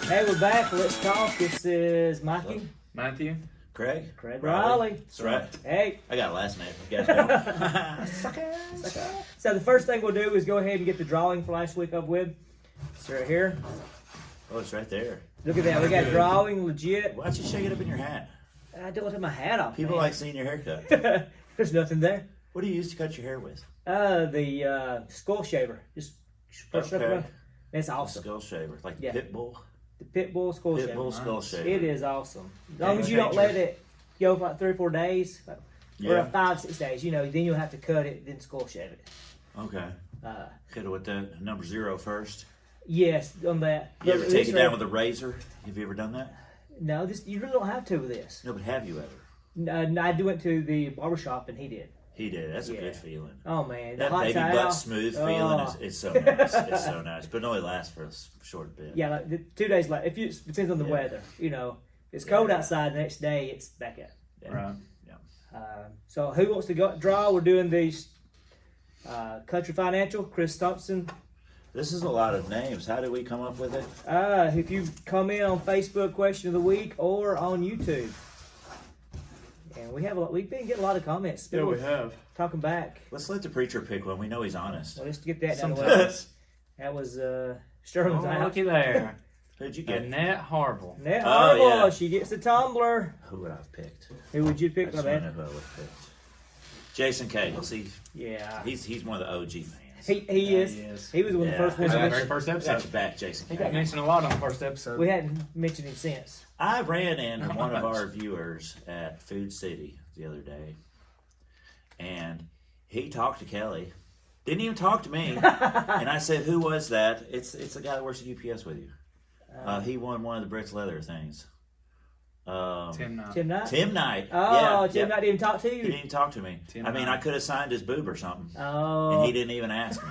Hey, we're back. Let's talk. This is Mikey. Matthew. Craig Riley. That's right. Hey. I got a last name. You guys know. Suckers. So the first thing we'll do is go ahead and get the drawing for last week up with. It's right here. Oh, it's right there. Look at that. We got drawing legit. Why'd you shake it up in your hat? I don't have my hat off. People man. like seeing your haircut. There's nothing there. What do you use to cut your hair with? The skull shaver. Just push it up around. It's awesome. Skull shaver, like Yeah. the pit bull. The pit bull skull shaver. Pit bull skull shaver. It is awesome. As long as you don't let it go for like 3 or 4 days, or 5, 6 days, then you'll have to cut it, then skull shave it. Okay. Hit it with the number 0 first. Yes, on that. You ever take it down with a razor? Have you ever done that? No, you really don't have to with this. No, but have you ever? No, I went to the barbershop and he did. He did. That's Yeah. a good feeling. Oh man, That the hot baby towel. butt smooth feeling is so nice. It's so nice, but it only lasts for a short bit. Yeah, like 2 days later. If it depends on the weather, if it's cold outside, the next day it's back up. Yeah. Right. Yeah. So who wants to draw? We're doing these Country Financial, Chris Thompson. This is a lot of names. How did we come up with it? If you comment on Facebook Question of the Week or on YouTube. And we've been getting a lot of comments. Yeah, People we have. talking back. Let's let the preacher pick one. We know he's honest. Well, let's get that down the way. Sometimes. That was Sterling's Oh, out. looky there. Who'd you get? Annette Harville. Net Oh, Harbaugh, yeah. she gets the tumbler. Who would I have picked? Who would you I pick, my just want to know man? who I would have picked. Jason Cagle. See, Yeah. he's one of the OG fans. He is. He is. He was one of the Yeah. first ones. That to very mention. first Got episode. your back, Jason He got Cagle. mentioned a lot on the first episode. We hadn't mentioned him since. I ran into Not one of much. our viewers at Food City the other day, and he talked to Kelly. Didn't even talk to me. And I said, "Who was that?" It's the guy that works at UPS with you. He won one of the Bricks Leather things. Tim Knight. Tim Knight? Tim Knight. Oh, yeah, Tim yeah. Knight didn't talk to He you? didn't even talk to me. Tim I mean, Knight. I could have signed his boob or something, Oh. and he didn't even ask me.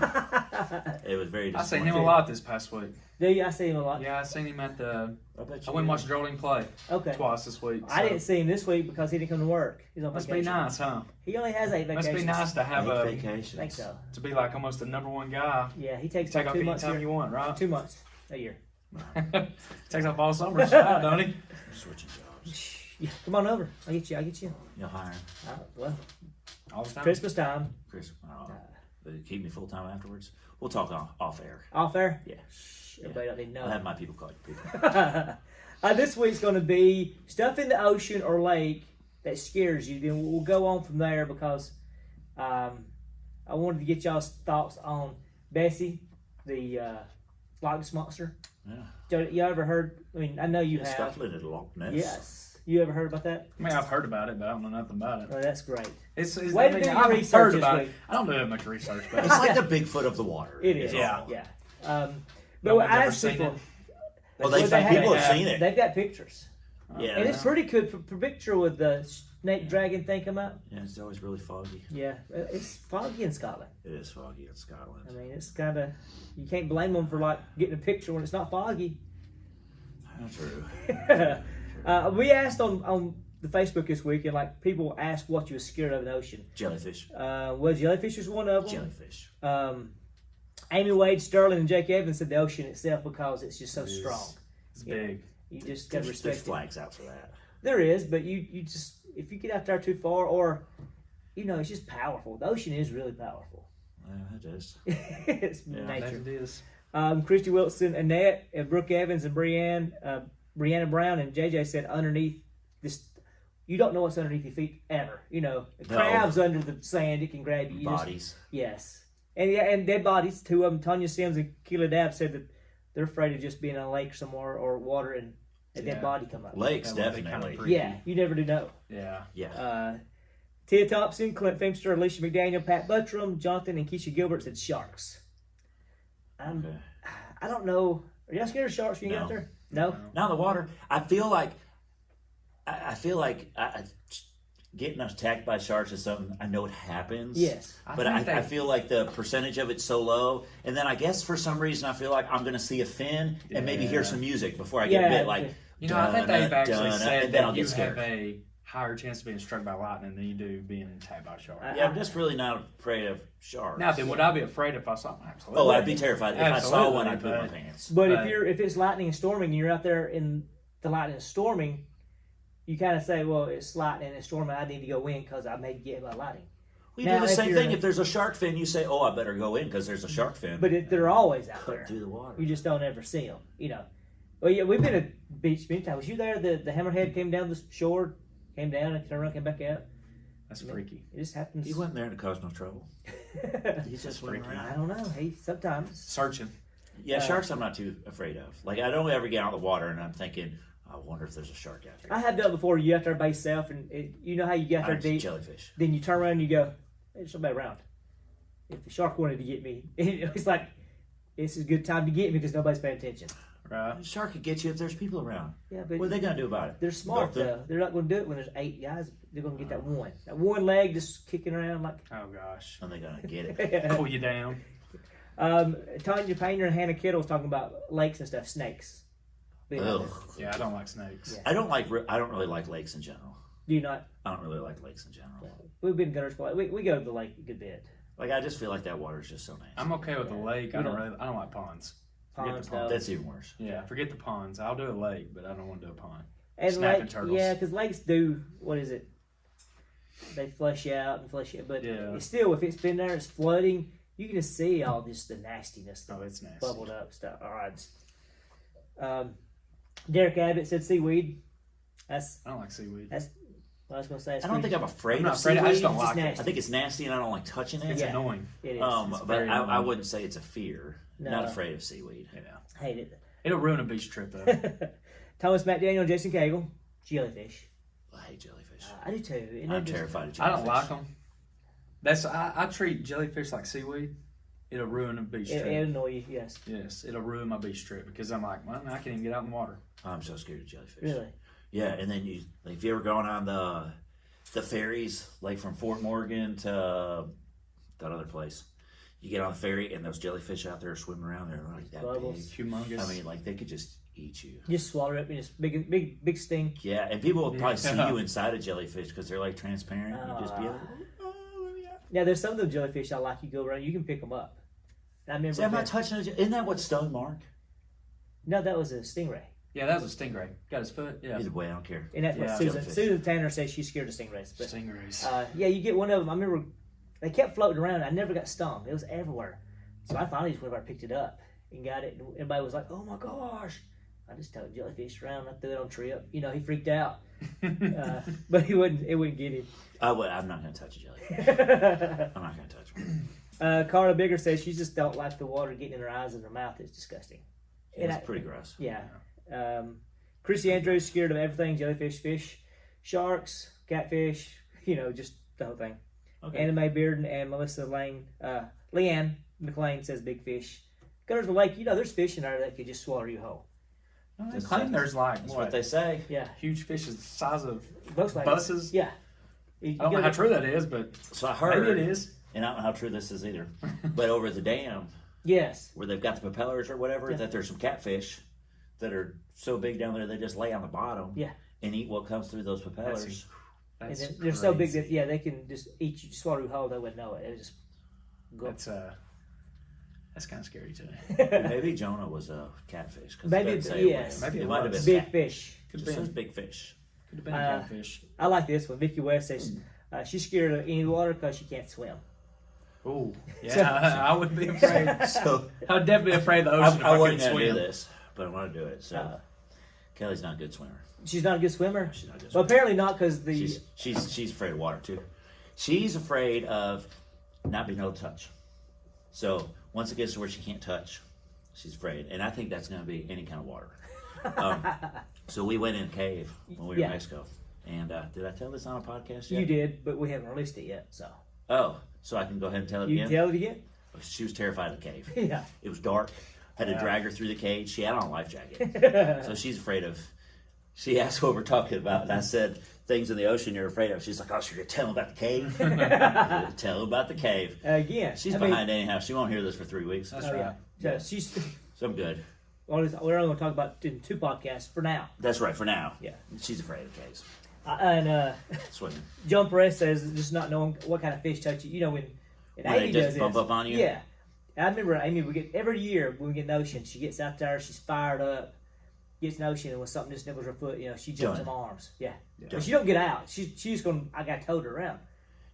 It was very I disappointing. seen him a lot this past week. Do you? I see him a lot. Yeah, I seen him at the. I bet you I went and did. watched Geraldine play Okay. twice this week. I so- didn't see him this week because he didn't come to work. He's on Must vacation. be nice, huh? He only has 8 vacations. Must be nice to have 8 a vacations. I think so. to be like almost the number one guy. Yeah, he takes Take like off 2 any months time here. you want, right? 2 months a year. Takes off all summer, shot, don't he? Switching jobs. Yeah, come on over. I'll get you. You'll hire him. Well, All the time. Christmas time. Chris, they keep me full time afterwards. We'll talk off air. Off air? Yeah. Shh, everybody don't need to I'll know. have my people call you people. This week's going to be stuff in the ocean or lake that scares you. Then we'll go on from there because I wanted to get y'all's thoughts on Bessie, the Loch Ness monster. Yeah. You ever heard? I mean, I know you have. Scotland at Loch Ness. Yes. You ever heard about that? I mean, I've heard about it, but I don't know nothing about it. Oh, that's great. It's Way to do your I've research heard this about week. it. I don't do that much research, but It's like the Bigfoot of the water. It is. Yeah. Yeah. No But one's I ever asked seen people. it. Well, Well, they people have- have seen it. They've got pictures. Yeah. And it's pretty good for picture with the snake dragon thing come out. Yeah, it's always really foggy. Yeah, it's foggy in Scotland. It is foggy in Scotland. I mean, it's kind of, you can't blame them for like getting a picture when it's not foggy. True. We asked on the Facebook this week, and like people asked what you were scared of in the ocean. Jellyfish. Well, jellyfish was one of them. Jellyfish. Amy Wade, Sterling, and Jake Evans said the ocean itself because it's just so It is. strong. It's Yeah. big. You just gotta There's respect it. flags out for that. There is, but you just, if you get out there too far, or it's just powerful. The ocean is really powerful. Yeah, it is. It's Yeah, nature. It is. Christy Wilson, Annette, and Brooke Evans, and Brianna Brown, and JJ said underneath this, you don't know what's underneath your feet ever. The crabs under the sand, it can grab you. Bodies. Yes. And dead bodies, 2 of them, Tanya Sims and Keela Dabb, said that they're afraid of just being in a lake somewhere or water and a dead Yeah. body come up. Lakes, That would be kinda definitely. freaky. Yeah, you never do know. Yeah. Yeah. Tia Thompson, Clint Femster, Alicia McDaniel, Pat Buttram, Jonathan, and Keisha Gilbert said sharks. Okay. I don't know. Are y'all scared of sharks when you get out No. there? No? Now the water, I feel like getting attacked by sharks is something I know it happens. Yes. But I feel like the percentage of it's so low, and then I guess for some reason I feel like I'm going to see a fin and maybe hear Yeah. some music before I get Yeah. bit. Like, I think they've actually dun, said and then I'll that you get scared. have a higher chance of being struck by lightning than you do being attacked by a shark. Yeah, I'm just really not afraid of sharks. Now, then, would I be afraid if I saw one? Absolutely. Oh, I'd be terrified. If I saw Absolutely, one, I'd poop my but- pants. But Right. if it's lightning and storming and you're out there in the lightning and storming, you kind of say, well, it's lightning and storming. I need to go in because I may get hit by lightning. We do Now, the if same you're- thing. If there's a shark fin, you say, "Oh, I better go in because there's a shark fin." But they're always out cut there. through the water. You just don't ever see them. You know. Well, yeah, we've been at beach many times. Was you there? The hammerhead came down the shore, came down and turned around, came back out. That's freaky. It just happens. He went there to cause no trouble. He's just swimming freaky. I around. don't know. He sometimes. Searching. Yeah, sharks I'm not too afraid of. Like, I don't ever get out of the water and I'm thinking, I wonder if there's a shark out here. I have done it before. You out there by yourself, and you know how you get there I'm deep. jellyfish. Then you turn around and you go, hey, there's somebody around. If the shark wanted to get me, it's like, it's a good time to get me because nobody's paying attention. Right. A shark could get you if there's people around. Yeah, but What are they going to do about it? they're smart, Nothing. though. They're not going to do it when there's 8 guys. They're going to get that one. That one leg just kicking around like... Oh, gosh. Are they going to get it? Cool you down. Tanya Painter and Hannah Kittle was talking about lakes and stuff, snakes. Being out Ugh. there. Yeah, I don't like snakes. Yeah. I don't really like lakes in general. Do you not? I don't really like lakes in general. We've been gunners for like, we go to the lake a good bit. Like, I just feel like that water's just so nasty. I'm okay with the lake. I You don't like ponds. Forget Ponds, the ponds. That's even worse. Yeah, forget the ponds. I'll do a lake, but I don't want to do a pond. And Snapping lake, turtles. yeah, because lakes do, what is it? They flush out and flush out. But Yeah. it's still, if it's been there, it's flooding, you can just see all this, the nastiness Oh, it's nasty. bubbled up stuff. All right. Derek Abbott said seaweed. That's, I don't like seaweed. what I was going to say. I don't think I'm afraid I'm not of afraid. seaweed. I just don't It's just like it. nasty. I think it's nasty and I don't like touching it. It's Yeah. annoying. It is. It's But very I annoying. wouldn't say it's a fear. No. Not afraid of seaweed. Yeah. Hate it. It'll ruin a beach trip, though. Thomas McDaniel, Jason Cagle, jellyfish. I hate jellyfish. I do too. Isn't I'm it just- terrified of I jellyfish. don't like them. I treat jellyfish like seaweed. It'll ruin a beach trip. It'll annoy you, yes. Yes, it'll ruin my beach trip because I'm like, well, I can't even get out in the water. I'm so scared of jellyfish. Really? Yeah, and then you, like, if you ever gone on the ferries, like from Fort Morgan to that other place, you get on the ferry and those jellyfish out there swimming around. They're like that Bubbles. big. Humongous. I mean, like they could just eat you. Just swallow it up and just big sting. Yeah, and people will probably see Yeah. you inside a jellyfish because they're like transparent. You just be like, Ah. oh, let me out. Now, there's some of the jellyfish I like. You go around, you can pick them up. And I remember. See, I'm not touching it. Isn't that what stung Mark? No, that was a stingray. Yeah, that was a stingray. Got his foot. Yeah. Either way, I don't care. And that's what Yeah. Susan Jellyfish. Susan Tanner says she's scared of stingrays. But Stingrays. yeah, you get one of them. I remember they kept floating around. I never got stung. It was everywhere. So I finally just went over and picked it up and got it. And everybody was like, "Oh my gosh!" I just towed jellyfish around. I threw it on Trip. You know, he freaked out, but he wouldn't. It wouldn't get him. I'm not going to touch a jellyfish. I'm not going to touch one. Carla Bigger says she just don't like the water getting in her eyes and her mouth. It's disgusting. And It's pretty gross. Yeah. Chrissy Andrews scared of everything: jellyfish, fish, sharks, catfish. You know, just the whole thing. Okay. Anna Mae Bearden and Melissa Leanne McLean says big fish. Gunners of the lake, you know, there's fish in there that could just swallow you whole. No, they That's- claim there's like That's what, what they say. Yeah. huge fishes the size of Volkswagen. buses. Yeah. I don't know how true that is, but So I heard, maybe it is. and I don't know how true this is either, but over the dam Yes. where they've got the propellers or whatever, Yeah. that there's some catfish that are so big down there they just lay on the bottom Yeah. and eat what comes through those propellers. And That's they're so big crazy. that, yeah, they can just eat you, swallow you whole. They wouldn't know it. It would just go. That's kind of scary too. Maybe Jonah was a catfish. 'Cause Maybe, it doesn't say it yes. was. Maybe it it might have was. been. Big fish. Could Just have says been. big fish. Could have been a Uh, catfish. I like this one. Vicky West says she's scared of any water because she can't swim. Oh, yeah. I would be afraid. So I would definitely be afraid of the ocean if I I wasn't couldn't going to do swim. this, but I want to do it. So Uh, Kelly's not a good swimmer. She's not a good swimmer. She's not a good Well, swimmer. apparently not because the She's afraid of water too. She's afraid of not being able to touch. So once it gets to where she can't touch, she's afraid. And I think that's going to be any kind of water. So we went in a cave when we were Yeah. in Mexico. And did I tell this on a podcast yet? you did, but we haven't released it yet. So Oh, so I can go ahead and tell it you again? can tell it again. She was terrified of the cave. Yeah. It was dark. Had to Yeah. drag her through the cage. She had on a life jacket. So she's afraid of. She asked what we're talking about, and I said things in the ocean you're afraid of. She's like, "Oh, so you're gonna tell him about the cave? Tell him about the cave." Again, She's I mean, behind anyhow. She won't hear this for 3 weeks, That's Oh, right. yeah. So she's. so I'm good. We're only going to talk about in 2 podcasts for now. That's right for now. Yeah. She's afraid of caves. Swimming. John Perez says just not knowing what kind of fish touch you. You know when They Amy just does bump this. up on you? Yeah. I remember Amy, we get every year when we get in the ocean, she gets out there, she's fired up, gets in the ocean, and when something just nibbles her foot, she jumps in my arms. Yeah. But she don't get out. She's just going, I got to tow her around.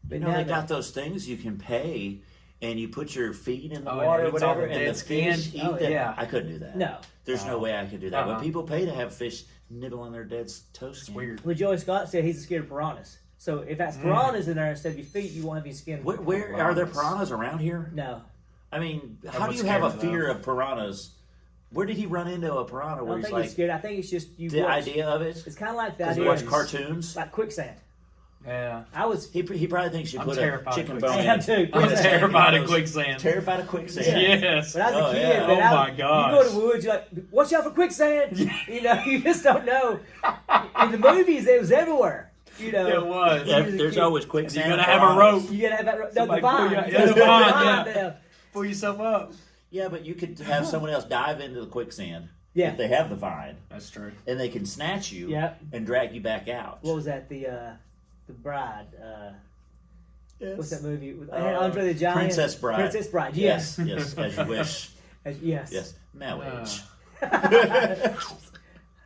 But They got those things you can pay, and you put your feet in the Oh, water yeah, or it's all whatever, the and the dead skin. fish eat Oh, them. yeah. I couldn't do that. No. There's no way I could do that. But Uh-uh. people pay to have fish nibble on their dead toe skin. It's weird. Well, Joey Scott said he's scared of piranhas. So if that's piranhas in there instead of your feet, you won't have any skin. Where are there piranhas around here? No. I mean, how do Everyone's you have a scared of fear of piranhas? Where did he run into a piranha I where don't he's think like, he's scared. I think it's just you the watch. idea of it? It's kind of like the Because idea you watch of cartoons? like quicksand. Yeah. I was He probably thinks you I'm put a terrified of chicken quicksand. bone I am in. too. I'm Quicksand. terrified of quicksand. Terrified of quicksand. Yes. When I was a Oh, kid, yeah. man, Oh, my you gosh. go to the woods, you're like, watch out for quicksand. You just don't know. In the movies, it was everywhere. It was. Yeah, there's always quicksand. You gotta have a rope. You gotta have that. No, the Somebody vine. pull you out. You Yeah, gotta the vine, have yeah. down. Pull yourself up. Yeah, but you could have someone else dive into the quicksand Yeah. if they have the vine, That's true. and they can snatch you Yeah. and drag you back out. What was that? The Bride. Yes. What's that movie? With Andre the Giant. Princess Bride. Princess Bride. Yes, Yes. yes, as you wish. Yes. Yes, marriage.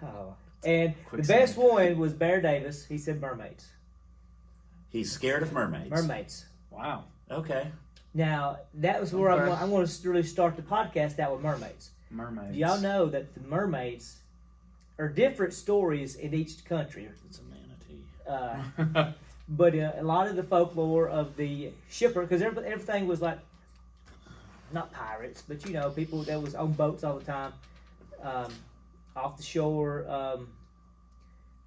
Oh. And the Quicksand. best one was Bear Davis. He said mermaids. He's scared of mermaids. Mermaids. Wow. Okay. Now that was where Okay. I'm going to really start the podcast out with mermaids. Mermaids. Do y'all know that the mermaids are different stories in each country? It's a manatee. But a lot of the folklore of the shipper, because everything was like, not pirates, but people that was on boats all the time, off the shore. I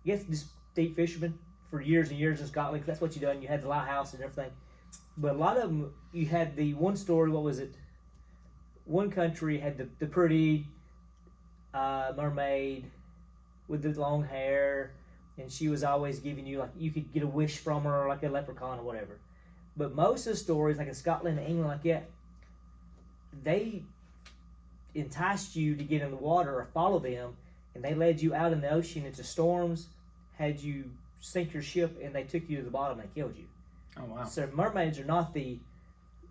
guess just deep fishermen for years and years in Scotland. 'Cause that's what you done. You had the lighthouse and everything. But a lot of them, you had the one story. What was it? One country had the pretty mermaid with the long hair. And she was always giving you, like, you could get a wish from her, like a leprechaun or whatever. But most of the stories, like in Scotland and England, like that, they enticed you to get in the water or follow them, and they led you out in the ocean into storms, had you sink your ship, and they took you to the bottom and killed you. Oh, wow. So mermaids are not the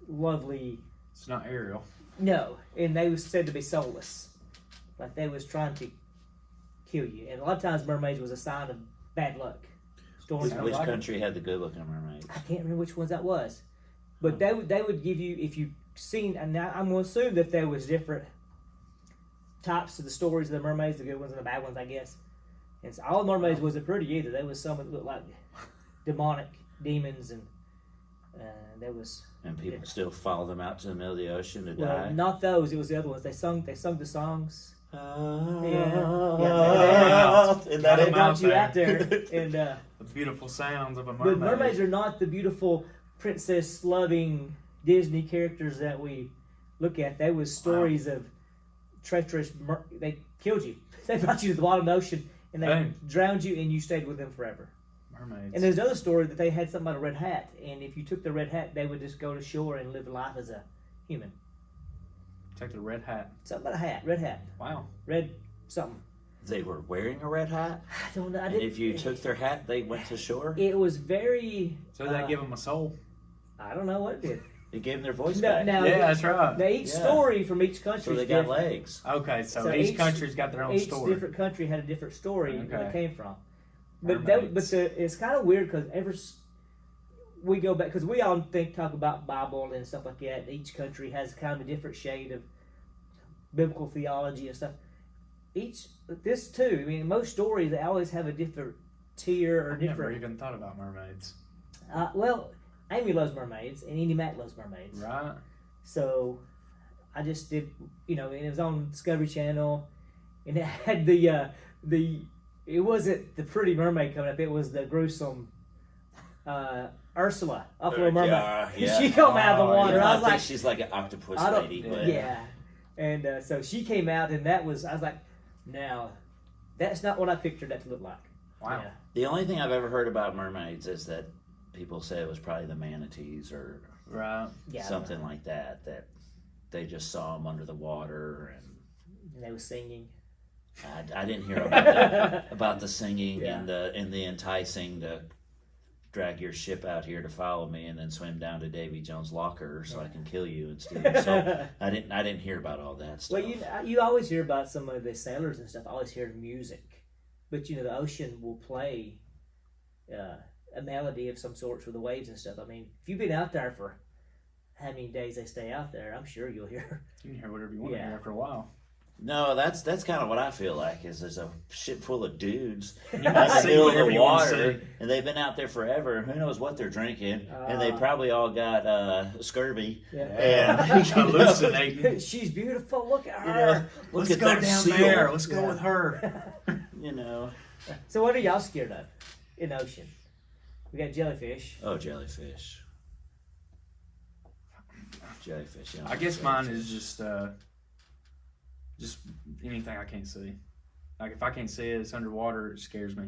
lovely, It's not Ariel. no, and they was said to be soulless. Like they was trying to kill you. And a lot of times mermaids was a sign of bad luck. Storms. Which like it. country had the good-looking mermaids? I can't remember which ones that was, but they would give you, if you seen, and now I'm going to assume that there was different types of the stories of the mermaids, the good ones and the bad ones, I guess. And so all mermaids wasn't pretty either. There was some that looked like demonic demons, and there was. And people still follow them out to the middle of the ocean to Well, die. not those. It was the other ones. They sung the songs. And that Got 'em ain't- Got out you there. out there, and. The beautiful sounds of a But mermaid. mermaids are not the beautiful princess-loving Disney characters that we look at. They was stories of treacherous. They killed you. They brought you to the bottom of the ocean and they Dang. drowned you, and you stayed with them forever. Mermaids. And there's another story that they had something about a red hat, and if you took the red hat, they would just go to shore and live life as a human. Take the red hat. Something about a hat, red hat, Wow. red something. They were wearing a red hat, I don't know. I and didn't, if you took their hat, they went to shore. it was very. So they give them a soul. I don't know what it did. It gave them their voice No, back. now, Yeah, that's right. Now each Yeah. story from each country So is they got different. legs. Okay, so, So each each- country's got their own Each story. different country had a different story where it Okay. came from. But Mermaids. it's kind of weird because we go back because we all talk about Bible and stuff like that. Each country has kind of a different shade of biblical theology and stuff. This too. I mean, most stories they always have a different tier or I've never different. even thought about mermaids. Well, Amy loves mermaids and Andy Mack loves mermaids. Right? So I just did, and it was on Discovery Channel, and it had the. It wasn't the pretty mermaid coming up. It was the gruesome Ursula, off Little Mermaid. Yeah. She come out of the Oh, water. Yeah, I I was think like, she's like an octopus I don't. lady. But Yeah, and so she came out, and I was like, now, that's not what I pictured that to look like. Wow. Yeah. The only thing I've ever heard about mermaids is that people say it was probably the manatees or Right. Yeah, something like that. That they just saw them under the water and and they were singing. I didn't hear about the singing and the enticing to drag your ship out here to follow me and then swim down to Davy Jones' locker so I can kill you and steal you. So I didn't hear about all that stuff. Well, you always hear about some of the sailors and stuff. I always hear music, but the ocean will play a melody of some sorts with the waves and stuff. I mean, if you've been out there for how many days they stay out there, I'm sure you'll hear. You can hear whatever you want to hear after a while. No, that's kind of what I feel like. Is there's a ship full of dudes You out can in the see middle of whatever the you want to water, see. and they've been out there forever. Who knows what they're drinking? And they probably all got scurvy. Yeah. And Hallucinating. She's beautiful. Look at her. Let's at go that down seal. there. Let's go with her. So what are y'all scared of in the ocean? We got jellyfish. Oh, jellyfish. Jellyfish. Yeah, I guess mine is just anything I can't see. Like if I can't see it, it's underwater, it scares me.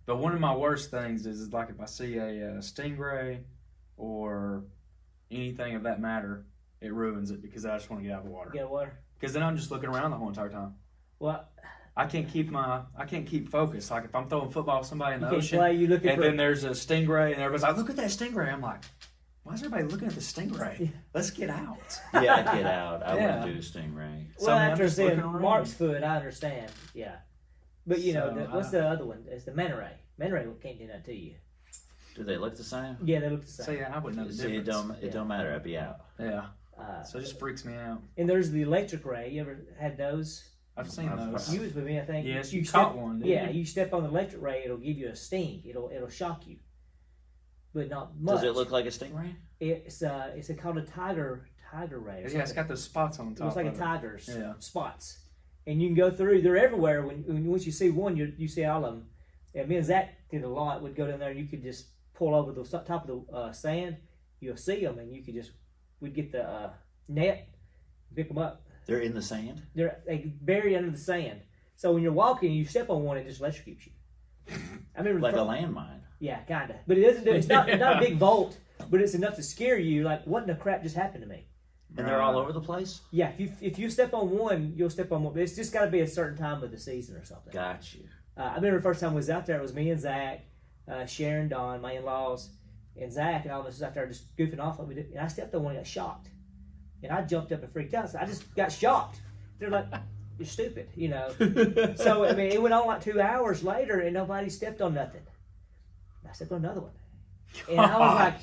But one of my worst things is like if I see a stingray or anything of that matter, it ruins it because I just want to get out of the water. Get water. Because then I'm just looking around the whole entire time. Well, I can't keep focused. Like if I'm throwing football with somebody in the you can't ocean, play. You looking and for. then there's a stingray, and everybody's like, "Look at that stingray!" I'm like, "Why is everybody looking at the stingray? Yeah. Let's get out." Yeah, I'd get out. I Yeah. wouldn't do stingray. Well, I'm after just seeing looking around. Mark's foot, I understand. Yeah, but what's So, the other one? It's the manta ray. Manta ray can't do that to you. Do they look the same? Yeah, they look the same. So yeah, I wouldn't know the See, difference. it don't matter. I'd be out. Yeah. Uh, So it just freaks me out. and there's the electric ray. You ever had those? I've seen I've- those. You was with me, I think. Yes, you step- caught one, didn't Yeah, you? you step on the electric ray, it'll give you a sting. It'll shock you, but not much. Does it look like a stingray? It's called a tiger ray. Or Yeah, it's something. got those spots on the It top. looks like a of it. tiger's Yeah. spots, and you can go through. They're everywhere. Once you see one, you see all of them. And me and Zach did a lot. Would go down there, and you could just pull over the top of the sand. You'll see them, and you could we'd get the net, pick them up. They're in the sand. They bury under the sand. So when you're walking, you step on one, it just electrocutes you. I remember Like a landmine. Yeah, kinda. But it doesn't. It's not a big volt, but it's enough to scare you. Like, what in the crap just happened to me? And they're all over the place? Yeah, if you step on one, you'll step on one. But it's just got to be a certain time of the season or something. Got you. I remember the first time I was out there, it was me and Zach, Sharon, Don, my in-laws, and Zach, and all of us was out there just goofing off. And I stepped on one and got shocked. And I jumped up and freaked out. So I just got shocked. They're like, you're stupid, So, I mean, it went on like 2 hours later, and nobody stepped on nothing. I stepped on another one. And I was like,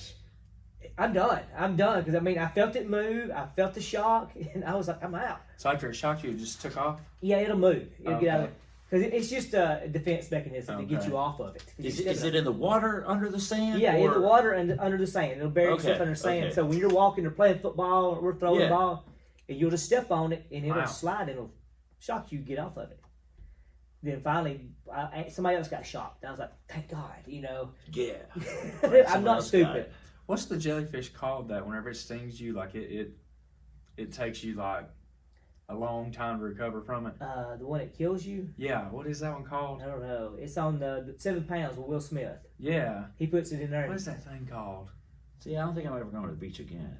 I'm done. Because, I mean, I felt it move. I felt the shock. And I was like, I'm out. So after it shocked you, it just took off? Yeah, it'll move. It'll get out of Okay. it. Because it's just a defense mechanism to get Okay. you off of it. Is it in the water under the sand? Yeah, in or- the water and under the sand. It'll bury itself Okay, under sand. okay. So when you're walking or playing football or throwing Yeah. the ball, and you'll just step on it and it'll Wow. slide and it'll shock you, get off of it. Then finally, somebody else got shocked. I was like, thank God, Yeah. I'm Someone not else got stupid. it. What's the jellyfish called that whenever it stings you, like it takes you like a long time to recover from it? The one that kills you, Yeah, what is that one I called? don't know. It's on the 7 pounds with Will Smith. Yeah. He puts it in there. What is that thing called? See, I don't think I'm ever going to the beach again.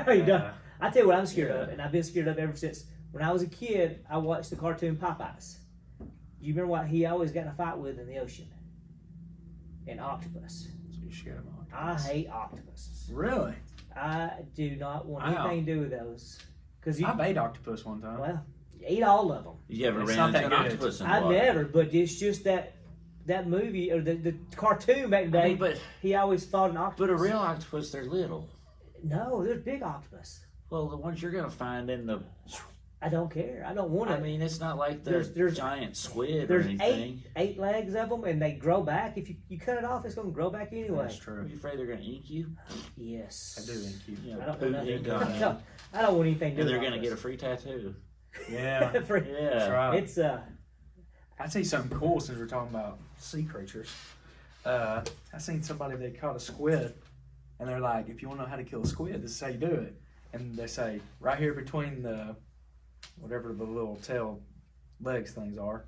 You done. Uh, I tell you what I'm scared Yeah. of, and I've been scared of ever since when I was a kid. I watched the cartoon Popeyes. Do you remember what he always got in a fight with in the ocean? An octopus. So you're scared of I octopus. hate octopuses. Really? I do not want Wow. anything to do with those. Because I've ate octopus one time. well, you eat all of them. You ever It's ran not into that an good. octopus in I water? never, but it's just that movie or the cartoon back in the I day. mean, but He always fought an octopus. a real octopus, they're little. No, there's big octopus. Well, the ones you're going to find in the... I don't care. I don't want it. I mean, it's not like the There's- giant squid or There's anything. eight legs of them, and they grow back. If you cut it off, it's going to grow back anyway. That's Are true. you afraid they're going to ink you? Yes. I do think you. You I know, don't poop want ink nothing. on you. No, I don't want anything to do And they're with going to get a octopus. free tattoo. Yeah. For- Yeah. That's right. It's I'd say something cool since we're talking about sea creatures. I seen somebody they caught a squid, and they're like, if you want to know how to kill a squid, this is how you do it. And they say right here between the whatever the little tail legs things are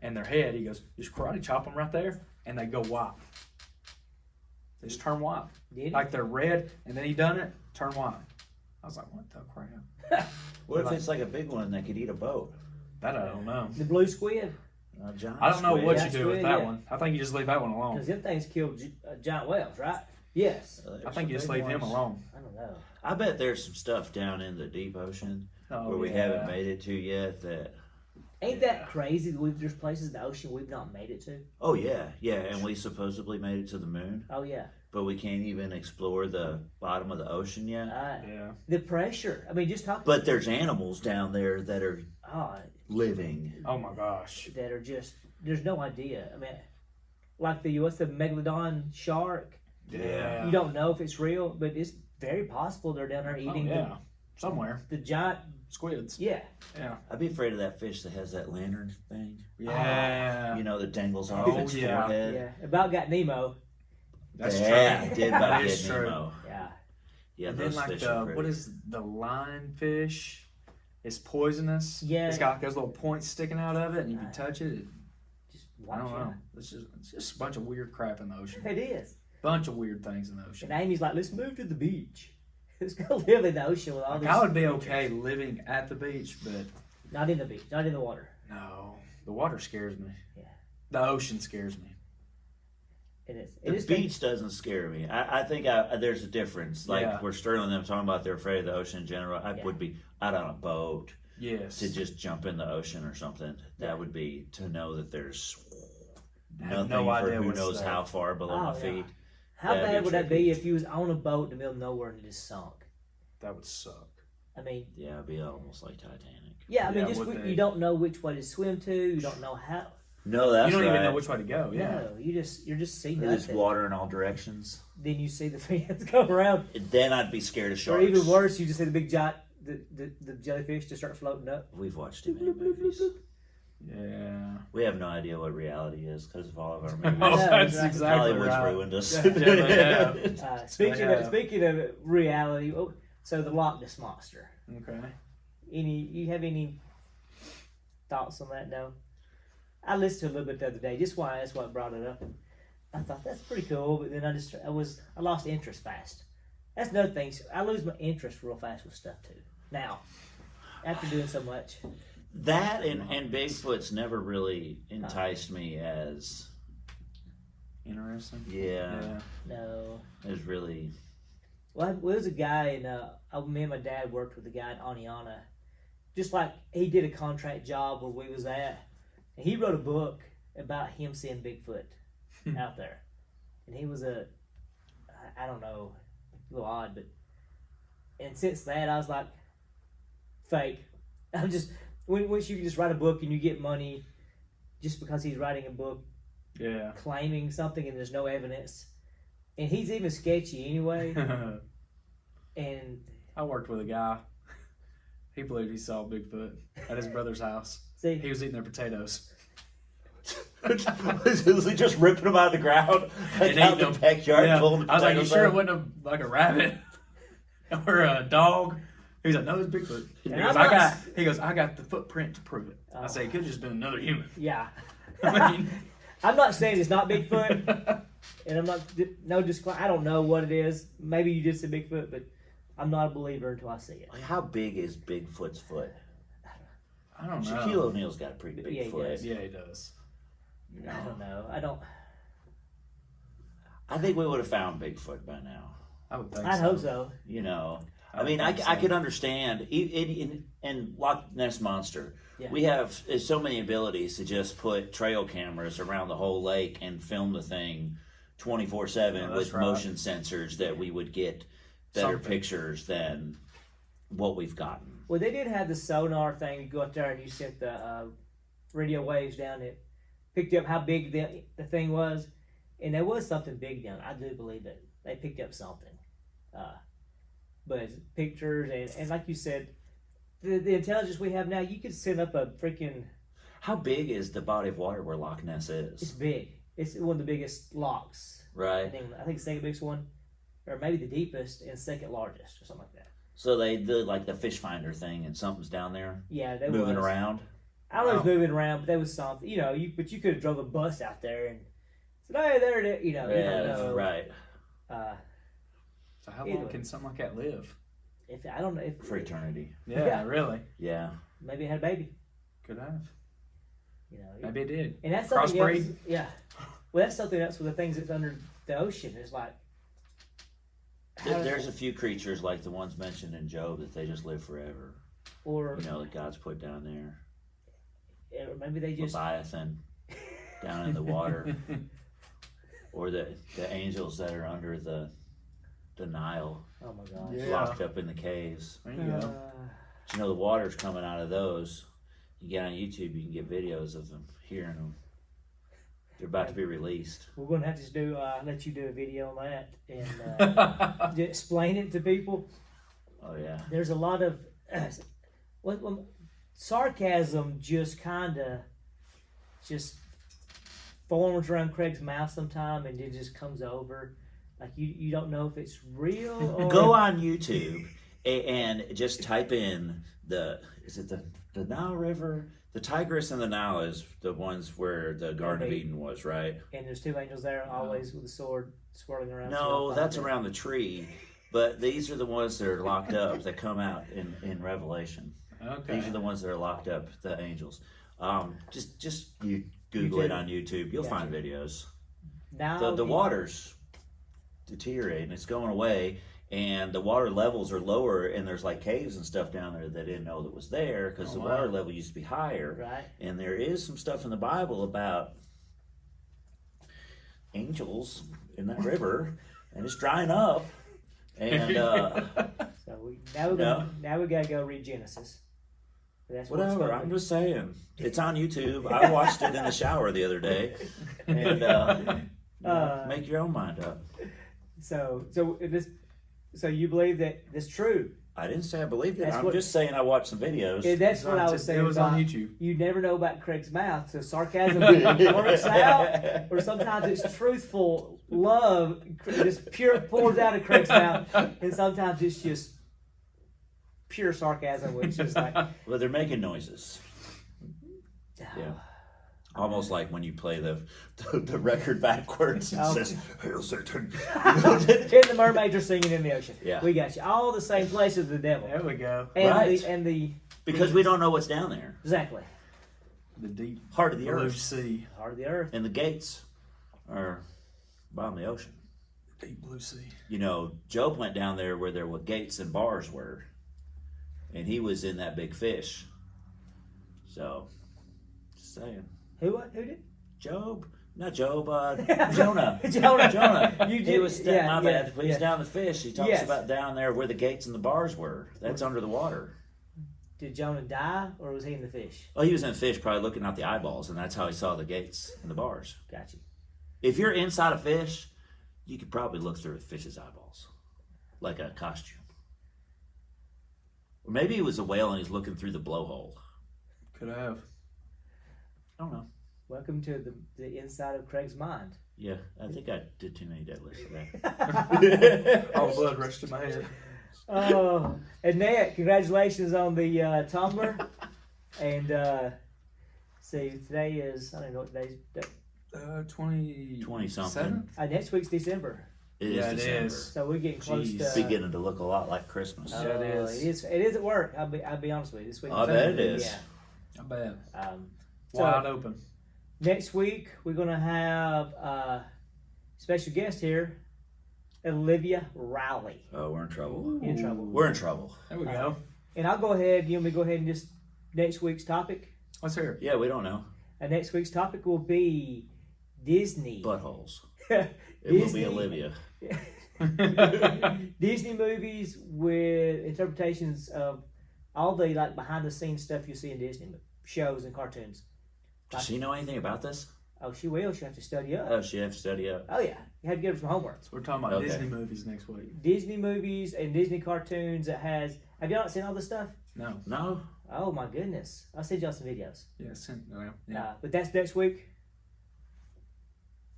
and their head, he goes, just karate chop them right there, and they go white. They just turn white, did like they're red, and then he done it, turn white. I was like, what the crap? What if it's like a big one that could eat a boat? That I don't know. The blue squid. Giant I don't know squid. what Yeah, you do with squid, that yeah. one. I think you just leave that one alone. Because them things kill giant whales, right? Yes. I think you just leave him alone. I don't know. I bet there's some stuff down in the deep ocean where we haven't made it to yet. That Ain't that crazy that there's places in the ocean we've not made it to? oh yeah, and we supposedly made it to the moon, Oh, yeah. but we can't even explore the bottom of the ocean yet. Yeah. The pressure. I mean, just talk. But there's animals down there that are Oh, living. Oh my gosh. that are just, there's no idea. I mean, like what's the megalodon shark? Yeah. You don't know if it's real, but it's very possible they're down there eating somewhere. the giant. Squids. Yeah. Yeah. I'd be afraid of that fish that has that lantern thing. Yeah. You know, that dangles off Oh, its yeah. forehead. Yeah. About got Nemo. That's Yeah, true. it did about That get is true. Nemo. Yeah. Yeah, And those then like fish are the pretty. what is the lionfish? It's poisonous. Yeah. It's got like those little points sticking out of it, and if you Right. touch it, Just I watch don't out. know. It's just a bunch of weird crap in the ocean. It is. Bunch of weird things in the ocean. And Amy's like, let's move to the beach. Let's go live in the ocean with all these. I would be okay living at the beach, but Not in the beach, not in the water. no, the water scares me. Yeah. The ocean scares me. It is. The It is beach doesn't scare me. I think there's a difference. Like Yeah. where Sterling and them talking about they're afraid of the ocean in general. I Yeah. would be out on a boat Yes. to just jump in the ocean or something. That would be to know that there's I have nothing no for idea who what's knows there. how far below Oh, my yeah. feet. How That'd be bad would that tricky. be if you was on a boat in the middle of nowhere and it just sunk? That would suck. I mean, Yeah, it'd be almost like Titanic. yeah, I mean, Yeah, just would you they? don't know which way to swim to. You don't know how. No, that's You don't right. even know which way to go. Yeah. No, you're just seeing There's nothing. water in all directions. Then you see the fans go around, Then I'd be scared of or sharks. even worse, you just see the big giant the jellyfish just start floating up. We've watched too many movies. Yeah. We have no idea what reality is because of all of our movies. Oh, know, that's right? exactly Hollywood's right. ruined us. Yeah, they have. Speaking of reality, so the Loch Ness monster. Okay. You have any thoughts on that? No. I listened to a little bit the other day, just why that's what brought it up. And I thought that's pretty cool, but then I lost interest fast. That's another thing. I lose my interest real fast with stuff too. Now, after doing so much, That and Bigfoot's never really enticed me as Interesting. yeah. no. As really Well, there was a guy in me and my dad worked with a guy in Aniana. Just like he did a contract job where we was at, and he wrote a book about him seeing Bigfoot out there. And he was I don't know, a little odd, but and since that I was like, fake. I'm just once you just write a book and you get money just because he's writing a book Yeah. claiming something and there's no evidence, and he's even sketchy anyway. And I worked with a guy. He believed he saw Bigfoot at his brother's house. see, He was eating their potatoes. was he just ripping them out of the ground like And out ate the them. backyard Yeah. pulling the I was like, you potatoes sure it out? wasn't like a rabbit or a dog? He was like, no, it's Bigfoot. He And goes, I'm not- he goes, I got the footprint to prove it. I say, it could have just been another human. yeah. I mean, I'm not saying it's not Bigfoot, and I'm not I don't know what it is. Maybe you did say Bigfoot, but I'm not a believer until I see it. Like, how big is Bigfoot's foot? I don't know. Shaquille O'Neal's got a pretty big Yeah, he foot. does. Yeah, he does. You I know? don't know. I don't. I think we would have found Bigfoot by now. I would think I'd hope so. You know, I would mean, I think so. could understand in Loch Ness Monster. Yeah. We have so many abilities to just put trail cameras around the whole lake and film the thing 24/7 Oh, that's with right. motion sensors that we would get better Something. pictures than what we've gotten. Well, they did have the sonar thing. You go up there and you sent the radio waves down. It picked up how big the thing was, and there was something big down. I do believe that they picked up something. But pictures and like you said, the intelligence we have now, you could set up a freaking. How big is the body of water where Loch Ness It's is? big. It's one of the biggest locks. Right. I think the second biggest one, or maybe the deepest and second largest, or something like that. So they did like the fish finder thing, and something's down there Yeah, they moving was. around. I don't know if Wow. it was moving around, but there was something. But you could have drove a bus out there and said, "Hey, there it is." You don't Yeah, know. right. So how Either long way. can something like that live? If I don't know if For eternity. Yeah, Yeah. really. Yeah. maybe it had a baby. Could have. You know, Maybe it did. and that's something else. Crossbreed? Yeah. Well, that's something else with the things that's under the ocean. It's like There's a few creatures like the ones mentioned in Job that they just live forever. or You know, that God's put down there. or maybe they just Leviathan down in the water. Or the angels that are under the Nile, oh my gosh. Yeah. locked up in the caves. There you go. But you know, the water's coming out of those. You get on YouTube, you can get videos of them, hearing them. They're about to be released. We're gonna have to do let you do a video on that and explain it to people. Oh yeah. There's a lot of sarcasm just kind of just forms around Craig's mouth sometime, and it just comes over like you don't know if it's real or Go on YouTube and just type in the Nile River? The Tigris and the Nile is the ones where the Garden of Eden was, right? and there's two angels there always with a sword swirling around. No, that's around the tree. But these are the ones that are locked up that come out in Revelation. Okay. These are the ones that are locked up, the angels. Just you Google it on YouTube. You'll find videos. Now The water's deteriorating. It's going away. And the water levels are lower, and there's like caves and stuff down there that didn't know that was there because the water level used to be higher. right. And there is some stuff in the Bible about angels in that river, and it's drying up. And So now we gotta go read Genesis. That's what it's whatever, gonna I'm be. just saying, it's on YouTube. I watched it in the shower the other day, and make your own mind up. So you believe that it's true? I didn't say I believed it. That's I'm what- just saying I watched some videos. Yeah, that's what I was saying. It was about, on YouTube. You never know about Craig's mouth. So sarcasm works out, or sometimes it's truthful love, just pure pours out of Craig's mouth, and sometimes it's just pure sarcasm, which is like, Well, they're making noises. Yeah. Almost like when you play the record backwards and Oh. says, "Hail Satan." and the mermaids are singing in the ocean. Yeah. We got you. All the same place as the devil. There we go. And Right. the Because we don't know what's down there. exactly The deep Heart of the blue earth. sea. heart of the earth. And the gates are bottom of the ocean. Deep blue sea. You know, Job went down there where there were gates and bars were. And he was in that big fish. So, just saying. Who did? Job? Not Job, Jonah. Jonah. Jonah. You He did. was Yeah, my yeah, bad. When he's yeah. down the fish, he talks Yes. about down there where the gates and the bars were. That's under the water. Did Jonah die, or was he in the fish? Well, he was in the fish, probably looking out the eyeballs, and that's how he saw the gates and the bars. Got you. If you're inside a fish, you could probably look through a fish's eyeballs, like a costume. Or maybe he was a whale and he's looking through the blowhole. Could have. I don't know. Welcome to the inside of Craig's mind. Yeah, I think I did too many deadlifts today. All the blood rushed to my head. Oh, and Nat, congratulations on the tumbler. And see, today is, I don't know what today's. 20 something. Next week's December, It is Yeah, it December. is. so we're getting close Jeez. It's to. beginning to look a lot like Christmas. Yeah, it is. It is at work. I'll be honest with you. This week. I bet it is. Yeah. I bet. So Wide open. next week we're gonna have a special guest here, Olivia Rowley. Oh, we're in trouble. In trouble. We're in trouble. There we go. And I'll go ahead. You want me to go ahead and just next week's topic. Let's hear it. Yeah, we don't know. And next week's topic will be Disney. Buttholes. It will be Disney. Olivia. Disney movies with interpretations of all the like behind the scenes stuff you see in Disney shows and cartoons. Does she know anything about this? Oh, she will. She'll have to study up. Oh, she have to study up. Oh yeah, you had to give her some homework. So we're talking about Okay. Disney movies next week. Disney movies and Disney cartoons that has. Have y'all not seen all this stuff? No. No? Oh my goodness! I'll send y'all some videos. Yeah, yeah. But that's next week.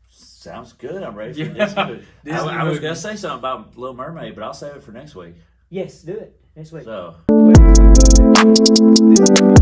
Sounds good. I'm ready for Yeah. Disney movie. Disney I was movies. going to say something about Little Mermaid, but I'll save it for next week. Yes, do it next week. So. Disney movies.